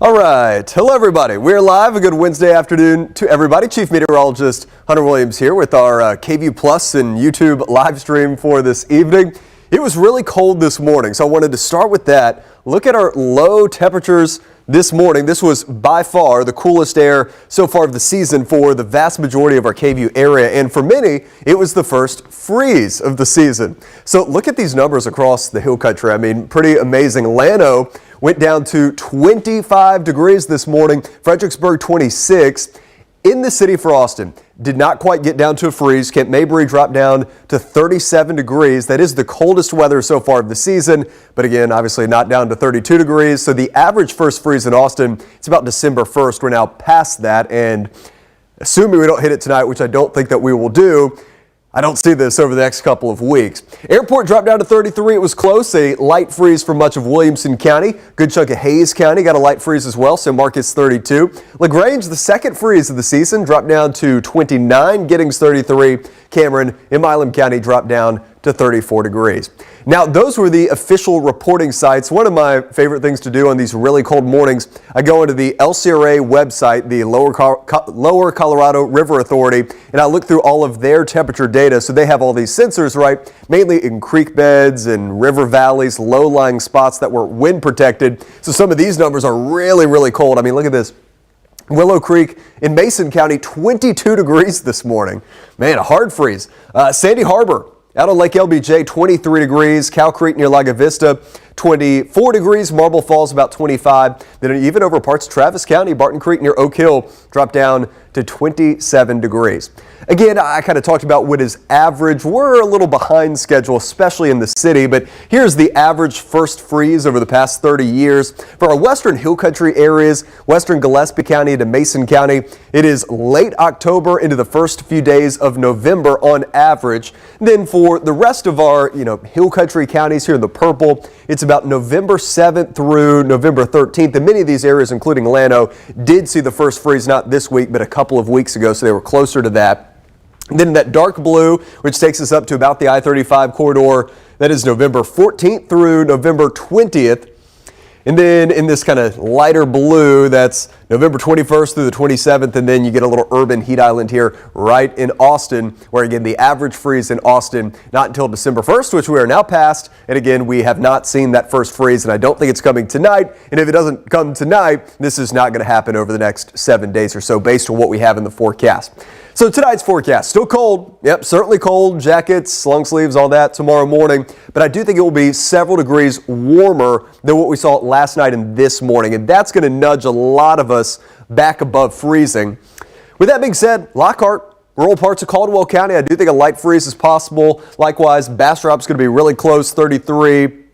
All right. Hello, everybody. We're live. A good Wednesday afternoon to everybody. Chief Meteorologist Hunter Williams here with our KView Plus and YouTube live stream for this evening. It was really cold this morning, so I wanted to start with that. Look at our low temperatures this morning. This was by far the coolest air so far of the season for the vast majority of our KView area, and for many, it was the first freeze of the season. So look at these numbers across the hill country. I mean, pretty amazing. Llano went down to 25 degrees this morning. Fredericksburg 26. In the city for Austin, did not quite get down to a freeze. Camp Mabry dropped down to 37 degrees. That is the coldest weather so far of the season, but again, obviously not down to 32 degrees. So the average first freeze in Austin, it's about December 1st. We're now past that, and assuming we don't hit it tonight, which I don't think that we will do, I don't see this over the next couple of weeks. Airport dropped down to 33. It was close. A light freeze for much of Williamson County. Good chunk of Hayes County got a light freeze as well. San Marcos 32. LaGrange, the second freeze of the season, dropped down to 29. Giddings 33. Cameron in Milam County dropped down to 34 degrees. Now, those were the official reporting sites. One of my favorite things to do on these really cold mornings, I go into the LCRA website, the Lower Colorado River Authority, and I look through all of their temperature data. So they have all these sensors, right, mainly in creek beds and river valleys, low-lying spots that were wind protected. So some of these numbers are really, really cold. I mean, look at this. Willow Creek in Mason County, 22 degrees this morning. Man, a hard freeze. Sandy Harbor out on Lake LBJ, 23 degrees. Cow Creek near Laga Vista, 24 degrees. Marble Falls about 25. Then even over parts of Travis County, Barton Creek near Oak Hill dropped down to 27 degrees. Again, I kind of talked about what is average. We're a little behind schedule, especially in the city, but here's the average first freeze over the past 30 years. For our western hill country areas, western Gillespie County to Mason County, it is late October into the first few days of November on average. Then for the rest of our, hill country counties here in the purple, it's about November 7th through November 13th. And many of these areas, including Llano, did see the first freeze not this week, but a couple of weeks ago, so they were closer to that. Then that dark blue, which takes us up to about the I-35 corridor, that is November 14th through November 20th. And then in this kind of lighter blue, that's November 21st through the 27th, and then you get a little urban heat island here right in Austin, where again, the average freeze in Austin, not until December 1st, which we are now past. And again, we have not seen that first freeze, and I don't think it's coming tonight. And if it doesn't come tonight, this is not going to happen over the next 7 days or so based on what we have in the forecast. So tonight's forecast, still cold. Yep, certainly cold. Jackets, long sleeves, all that tomorrow morning. But I do think it will be several degrees warmer than what we saw last night and this morning. And that's going to nudge a lot of us back above freezing. With that being said, Lockhart, rural parts of Caldwell County, I do think a light freeze is possible. Likewise, Bastrop's going to be really close, 33.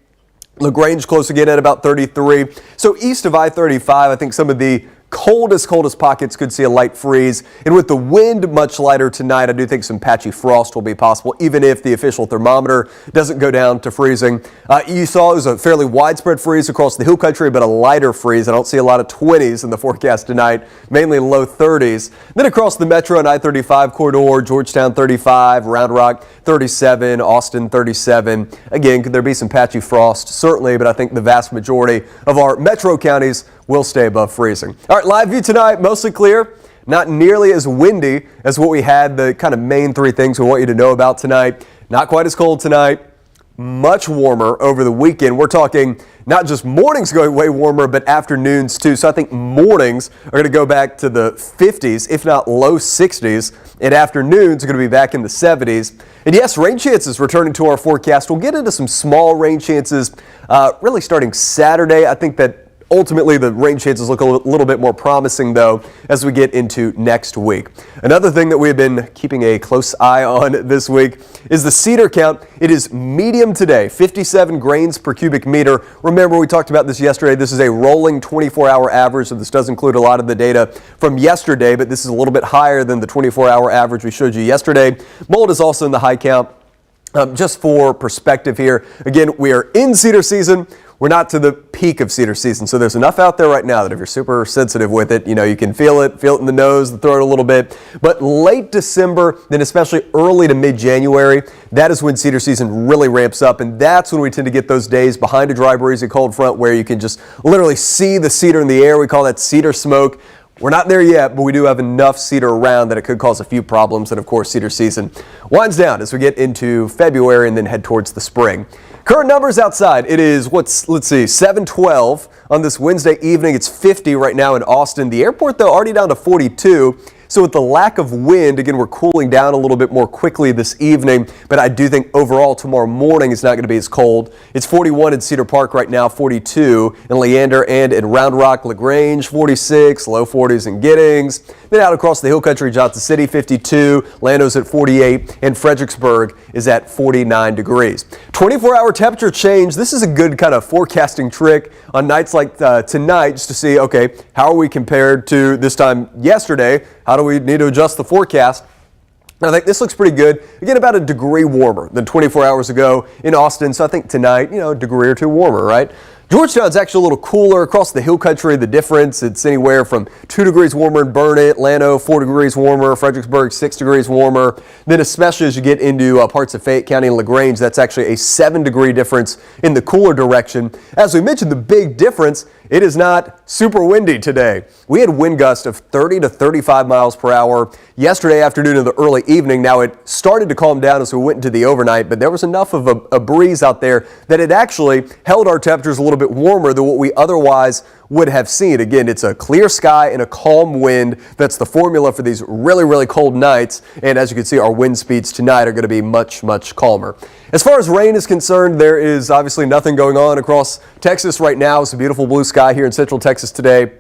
LaGrange close again at about 33. So east of I-35, I think some of the coldest pockets could see a light freeze. And with the wind much lighter tonight, I do think some patchy frost will be possible, even if the official thermometer doesn't go down to freezing. You saw it was a fairly widespread freeze across the hill country, but a lighter freeze. I don't see a lot of 20s in the forecast tonight, mainly low 30s. Then across the metro and I-35 corridor, Georgetown 35, Round Rock 37, Austin 37. Again, could there be some patchy frost? Certainly, but I think the vast majority of our metro counties will stay above freezing. All right, live view tonight, mostly clear. Not nearly as windy as what we had. The kind of main three things we want you to know about tonight. Not quite as cold tonight. Much warmer over the weekend. We're talking not just mornings going way warmer, but afternoons too. So I think mornings are going to go back to the 50s, if not low 60s. And afternoons are going to be back in the 70s. And yes, rain chances returning to our forecast. We'll get into some small rain chances really starting Saturday. I think that ultimately, the rain chances look a little bit more promising, though, as we get into next week. Another thing that we've been keeping a close eye on this week is the Cedar count. It is medium today, 57 grains per cubic meter. Remember, we talked about this yesterday. This is a rolling 24-hour average, so this does include a lot of the data from yesterday, but this is a little bit higher than the 24-hour average we showed you yesterday. Mold is also in the high count. Just for perspective here, again, we are in cedar season. we're not to the peak of cedar season. So there's enough out there right now that if you're super sensitive with it, you can feel it in the nose, the throat a little bit. But late December, then especially early to mid-January, that is when cedar season really ramps up. And that's when we tend to get those days behind a dry, breezy, cold front where you can just literally see the cedar in the air. We call that cedar smoke. We're not there yet, but we do have enough cedar around that it could cause a few problems. And of course, cedar season winds down as we get into February and then head towards the spring. Current numbers outside, it is, let's see, 7:12 on this Wednesday evening. It's 50 right now in Austin. The airport, though, already down to 42. So with the lack of wind, again, we're cooling down a little bit more quickly this evening, but I do think overall tomorrow morning is not going to be as cold. It's 41 in Cedar Park right now, 42 in Leander and in Round Rock, LaGrange, 46, low 40s in Giddings. Then out across the hill country, Johnson City, 52, Lando's at 48, and Fredericksburg is at 49 degrees. 24-hour temperature change. This is a good kind of forecasting trick on nights like tonight, just to see, okay, how are we compared to this time yesterday? How do we need to adjust the forecast? I think this looks pretty good. Again, about a degree warmer than 24 hours ago in Austin. So I think tonight, a degree or two warmer, right? Georgetown's actually a little cooler across the hill country. The difference, it's anywhere from 2 degrees warmer in Burnet, Llano 4 degrees warmer, Fredericksburg 6 degrees warmer. Then especially as you get into parts of Fayette County and LaGrange, that's actually a 7-degree difference in the cooler direction. As we mentioned, the big difference, it is not super windy today. We had wind gusts of 30 to 35 miles per hour yesterday afternoon and the early evening. Now it started to calm down as we went into the overnight, but there was enough of a breeze out there that it actually held our temperatures a little bit warmer than what we otherwise would have seen. Again, it's a clear sky and a calm wind. That's the formula for these really, really cold nights. And as you can see, our wind speeds tonight are going to be much, much calmer. As far as rain is concerned, there is obviously nothing going on across Texas right now. It's a beautiful blue sky here in Central Texas today.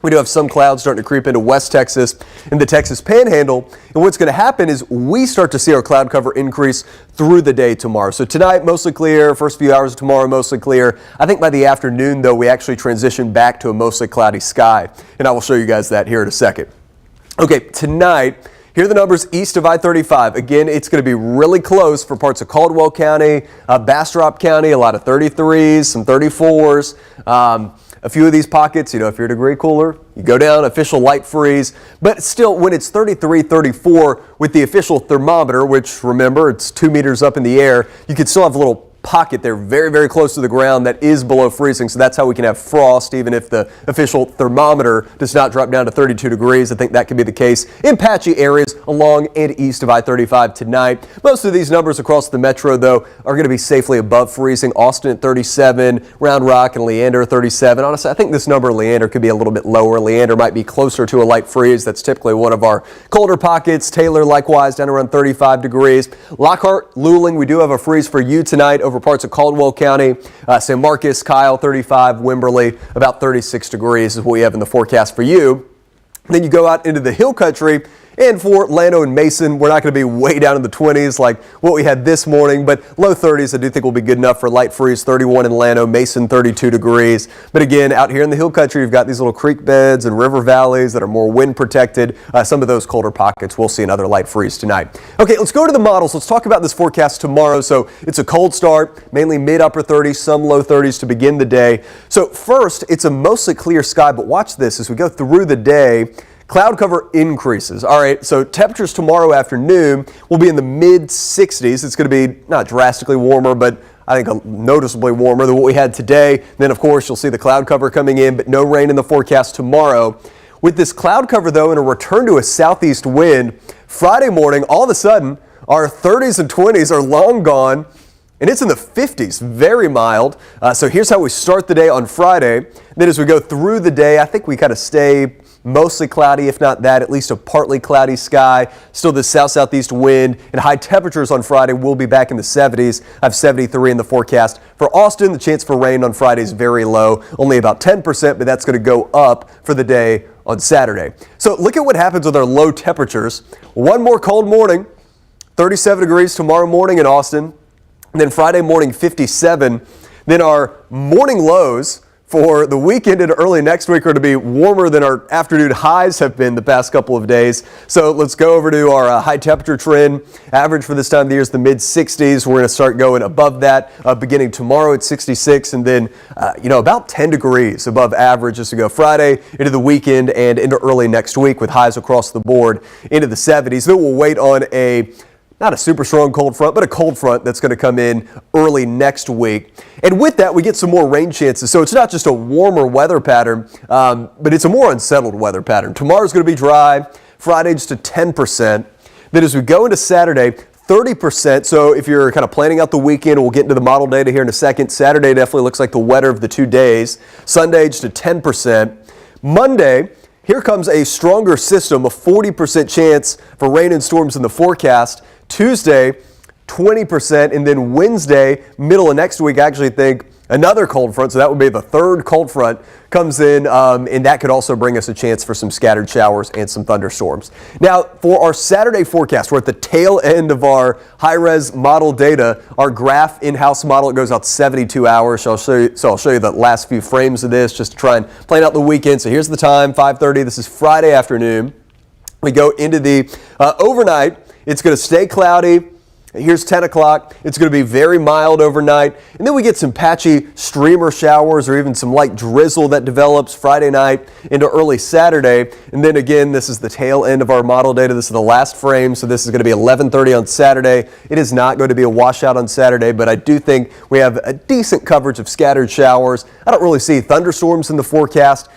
We do have some clouds starting to creep into West Texas and the Texas Panhandle. And what's going to happen is we start to see our cloud cover increase through the day tomorrow. So tonight, mostly clear. First few hours of tomorrow, mostly clear. I think by the afternoon, though, we actually transition back to a mostly cloudy sky. And I will show you guys that here in a second. Okay, tonight, here are the numbers east of I-35. Again, it's going to be really close for parts of Caldwell County, Bastrop County, a lot of 33s, some 34s. A few of these pockets, if you're a degree cooler, you go down, official light freeze. But still, when it's 33, 34 with the official thermometer, which remember, it's 2 meters up in the air, you could still have a little pocket there very, very close to the ground that is below freezing. So that's how we can have frost even if the official thermometer does not drop down to 32 degrees. I think that could be the case in patchy areas along and east of I-35 tonight. Most of these numbers across the metro, though, are going to be safely above freezing. Austin at 37, Round Rock and Leander 37. Honestly, I think this number Leander could be a little bit lower. Leander might be closer to a light freeze. That's typically one of our colder pockets. Taylor likewise down around 35 degrees. Lockhart, Luling, we do have a freeze for you tonight over parts of Caldwell County. San Marcos, Kyle 35, Wimberley about 36 degrees is what we have in the forecast for you. Then you go out into the hill country. And for Llano and Mason, we're not going to be way down in the 20s like what we had this morning, but low 30s I do think will be good enough for light freeze. 31 in Llano, Mason 32 degrees. But again, out here in the hill country, you've got these little creek beds and river valleys that are more wind protected. Some of those colder pockets, we'll see another light freeze tonight. Okay, let's go to the models. Let's talk about this forecast tomorrow. So it's a cold start, mainly mid-upper 30s, some low 30s to begin the day. So first, it's a mostly clear sky, but watch this as we go through the day. Cloud cover increases. All right, so temperatures tomorrow afternoon will be in the mid-60s. It's going to be not drastically warmer, but I think noticeably warmer than what we had today. Then, of course, you'll see the cloud cover coming in, but no rain in the forecast tomorrow. With this cloud cover, though, and a return to a southeast wind, Friday morning, all of a sudden, our 30s and 20s are long gone, and it's in the 50s, very mild. So here's how we start the day on Friday. Then as we go through the day, I think we kind of stay mostly cloudy, if not that, at least a partly cloudy sky. Still the south-southeast wind, and high temperatures on Friday will be back in the 70s. I have 73 in the forecast. For Austin, the chance for rain on Friday is very low, only about 10%, but that's going to go up for the day on Saturday. So look at what happens with our low temperatures. One more cold morning, 37 degrees tomorrow morning in Austin. And then Friday morning, 57. Then our morning lows for the weekend and early next week are to be warmer than our afternoon highs have been the past couple of days. So let's go over to our high temperature trend. Average for this time of the year is the mid 60s. We're going to start going above that beginning tomorrow at 66, and then about 10 degrees above average as we go Friday into the weekend and into early next week, with highs across the board into the 70s. Then we'll wait on not a super strong cold front, but a cold front that's going to come in early next week. And with that, we get some more rain chances. So it's not just a warmer weather pattern, but it's a more unsettled weather pattern. Tomorrow's going to be dry. Friday just a 10%. Then as we go into Saturday, 30%. So if you're kind of planning out the weekend, we'll get into the model data here in a second. Saturday definitely looks like the wetter of the 2 days. Sunday just a 10%. Monday, here comes a stronger system, a 40% chance for rain and storms in the forecast. Tuesday, 20%, and then Wednesday, middle of next week, I actually think another cold front, so that would be the third cold front, comes in, and that could also bring us a chance for some scattered showers and some thunderstorms. Now, for our Saturday forecast, we're at the tail end of our high-res model data. Our graph in-house model, it goes out 72 hours, so I'll show you the last few frames of this just to try and plan out the weekend. So here's the time, 5:30. This is Friday afternoon. We go into the overnight. It's going to stay cloudy. Here's 10 o'clock. It's going to be very mild overnight. And then we get some patchy streamer showers or even some light drizzle that develops Friday night into early Saturday. And then again, this is the tail end of our model data. This is the last frame. So this is going to be 11:30 on Saturday. It is not going to be a washout on Saturday, but I do think we have a decent coverage of scattered showers. I don't really see thunderstorms in the forecast,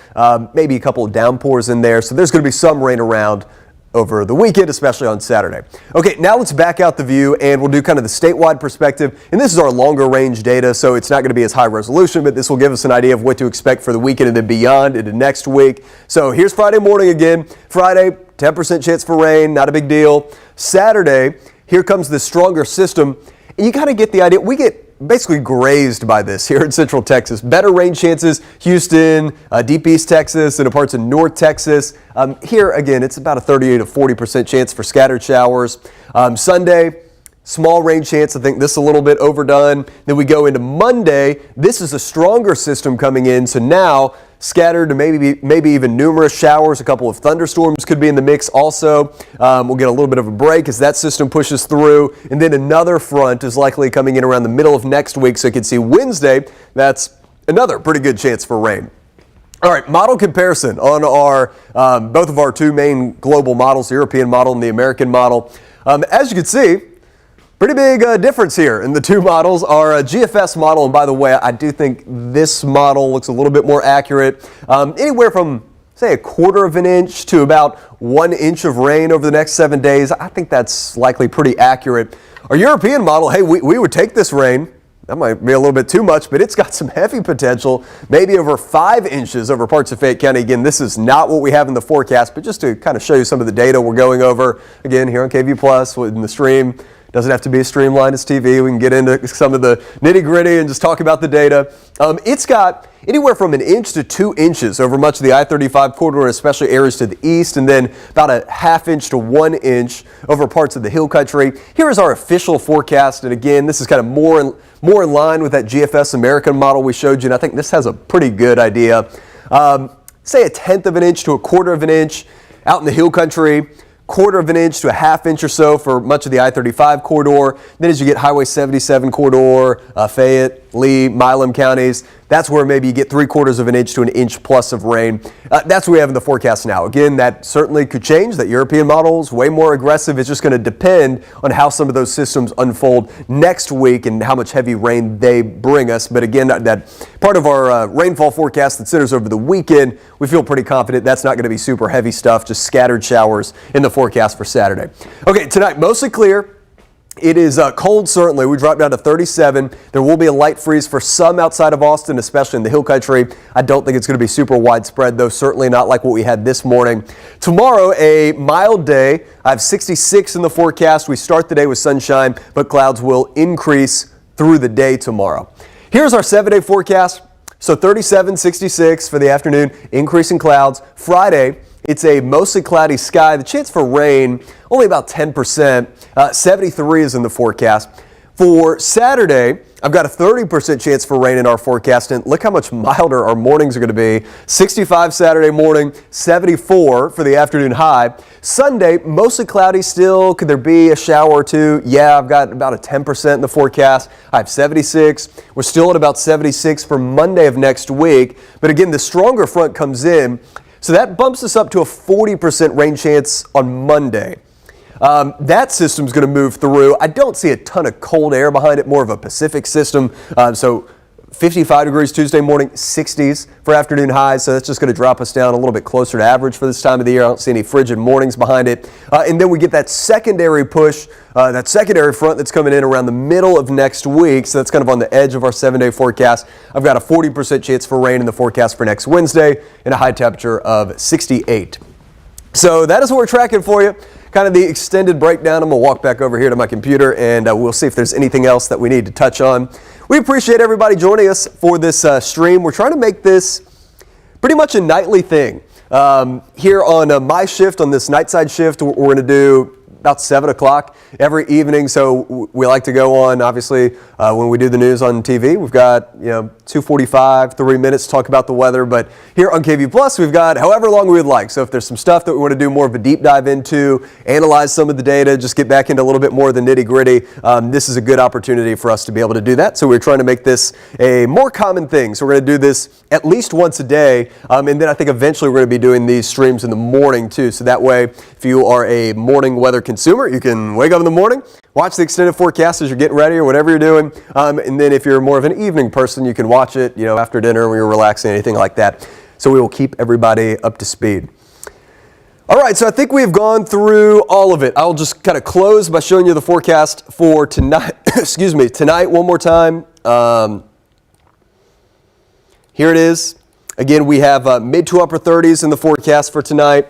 maybe a couple of downpours in there. So there's going to be some rain around over the weekend, especially on Saturday. Okay, now let's back out the view and we'll do kind of the statewide perspective. And this is our longer range data, so it's not going to be as high resolution, but this will give us an idea of what to expect for the weekend and then beyond into next week. So here's Friday morning again. Friday, 10% chance for rain, not a big deal. Saturday, here comes this stronger system. And you kind of get the idea. We get basically grazed by this here in Central Texas. Better rain chances, Houston, deep East Texas, and parts of North Texas. Here, again, it's about a 38 to 40% chance for scattered showers. Sunday, small rain chance. I think this is a little bit overdone. Then we go into Monday. This is a stronger system coming in. So now scattered to maybe even numerous showers. A couple of thunderstorms could be in the mix also. We'll get a little bit of a break as that system pushes through. And then another front is likely coming in around the middle of next week. So you can see Wednesday, that's another pretty good chance for rain. All right, model comparison on our both of our two main global models, the European model and the American model. As you can see, pretty big difference here in the two models. Our GFS model, and by the way, I do think this model looks a little bit more accurate. Anywhere from, say, 1/4 of an inch to about 1 inch of rain over the next 7 days. I think that's likely pretty accurate. Our European model, hey, we would take this rain. That might be a little bit too much, but it's got some heavy potential, maybe over 5 inches over parts of Fayette County. Again, this is not what we have in the forecast, but just to kind of show you some of the data we're going over, again, here on KVU Plus in the stream. Doesn't have to be as streamlined as TV. We can get into some of the nitty gritty and just talk about the data. It's got anywhere from 1 inch to 2 inches over much of the I-35 corridor, especially areas to the east, and then about a 1/2 inch to 1 inch over parts of the hill country. Here is our official forecast, and again, this is kind of more in line with that GFS American model we showed you, and I think this has a pretty good idea. Say 1/10 of an inch to 1/4 of an inch out in the hill country. 1/4 of an inch to a 1/2 inch or so for much of the I-35 corridor. Then as you get Highway 77 corridor, Fayette, Lee, Milam counties, that's where maybe you get 3/4 of an inch to 1 inch plus of rain. That's what we have in the forecast now. Again, that certainly could change. That European model is way more aggressive. It's just going to depend on how some of those systems unfold next week and how much heavy rain they bring us. But again, that part of our rainfall forecast that centers over the weekend, we feel pretty confident that's not going to be super heavy stuff, just scattered showers in the forecast for Saturday. Okay, tonight mostly clear. It is cold, certainly. We dropped down to 37. There will be a light freeze for some outside of Austin, especially in the hill country. I don't think it's going to be super widespread, though, certainly not like what we had this morning. Tomorrow, a mild day. I have 66 in the forecast. We start the day with sunshine, but clouds will increase through the day tomorrow. Here's our 7-day forecast. So 37, 66 for the afternoon, increasing clouds. Friday, it's a mostly cloudy sky. The chance for rain, only about 10%. 73 is in the forecast. For Saturday, I've got a 30% chance for rain in our forecast, and look how much milder our mornings are going to be. 65 Saturday morning, 74 for the afternoon high. Sunday, mostly cloudy still. Could there be a shower or two? Yeah, I've got about a 10% in the forecast. I have 76. We're still at about 76 for Monday of next week. But again, the stronger front comes in, so that bumps us up to a 40% rain chance on Monday. That system's going to move through. I don't see a ton of cold air behind it, more of a Pacific system. So 55 degrees Tuesday morning, 60s for afternoon highs. So that's just going to drop us down a little bit closer to average for this time of the year. I don't see any frigid mornings behind it. And then we get that secondary push, that secondary front that's coming in around the middle of next week. So that's kind of on the edge of our 7-day forecast. I've got a 40% chance for rain in the forecast for next Wednesday and a high temperature of 68. So that is what we're tracking for you. Kind of the extended breakdown. I'm going to walk back over here to my computer and we'll see if there's anything else that we need to touch on. We appreciate everybody joining us for this stream. We're trying to make this pretty much a nightly thing. Here on my shift, on this night side shift, we're going to do about 7 o'clock every evening. So we like to go on, obviously, when we do the news on TV. We've got, 2:45, 3 minutes to talk about the weather. But here on KVU Plus, we've got however long we would like. So if there's some stuff that we want to do more of a deep dive into, analyze some of the data, just get back into a little bit more of the nitty gritty, this is a good opportunity for us to be able to do that. So we're trying to make this a more common thing. So we're going to do this at least once a day. And then I think eventually we're going to be doing these streams in the morning too. So that way, if you are a morning weather consumer, you can wake up in the morning, watch the extended forecast as you're getting ready or whatever you're doing. And then if you're more of an evening person, you can watch it, after dinner when you're relaxing, anything like that. So we will keep everybody up to speed. All right, so I think we've gone through all of it. I'll just kind of close by showing you the forecast for tonight. Excuse me, tonight one more time. Here it is. Again, we have mid to upper 30s in the forecast for tonight.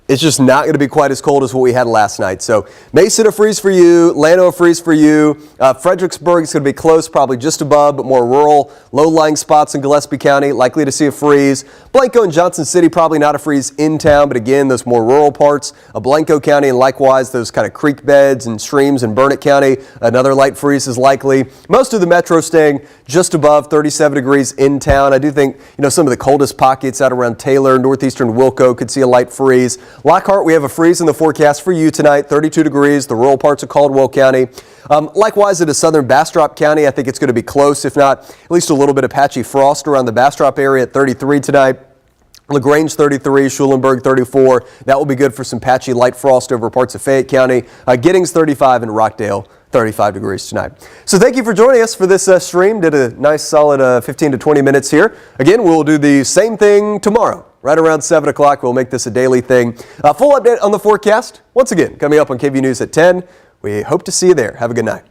It's just not going to be quite as cold as what we had last night. So Mason a freeze for you, Llano a freeze for you. Fredericksburg is going to be close, probably just above, but more rural, low-lying spots in Gillespie County, likely to see a freeze. Blanco and Johnson City, probably not a freeze in town, but again, those more rural parts of Blanco County, and likewise those kind of creek beds and streams in Burnett County, another light freeze is likely. Most of the metro staying just above 37 degrees in town. I do think, some of the coldest pockets out around Taylor, northeastern Wilco could see a light freeze. Lockhart, we have a freeze in the forecast for you tonight, 32 degrees, the rural parts of Caldwell County. Likewise, into southern Bastrop County, I think it's going to be close, if not at least a little bit of patchy frost around the Bastrop area at 33 tonight. LaGrange 33, Schulenburg 34. That will be good for some patchy light frost over parts of Fayette County. Giddings 35 and Rockdale 35 degrees tonight. So thank you for joining us for this stream. Did a nice solid 15 to 20 minutes here. Again, we'll do the same thing tomorrow. Right around 7 o'clock, we'll make this a daily thing. Full update on the forecast, once again, coming up on KVU News at 10. We hope to see you there. Have a good night.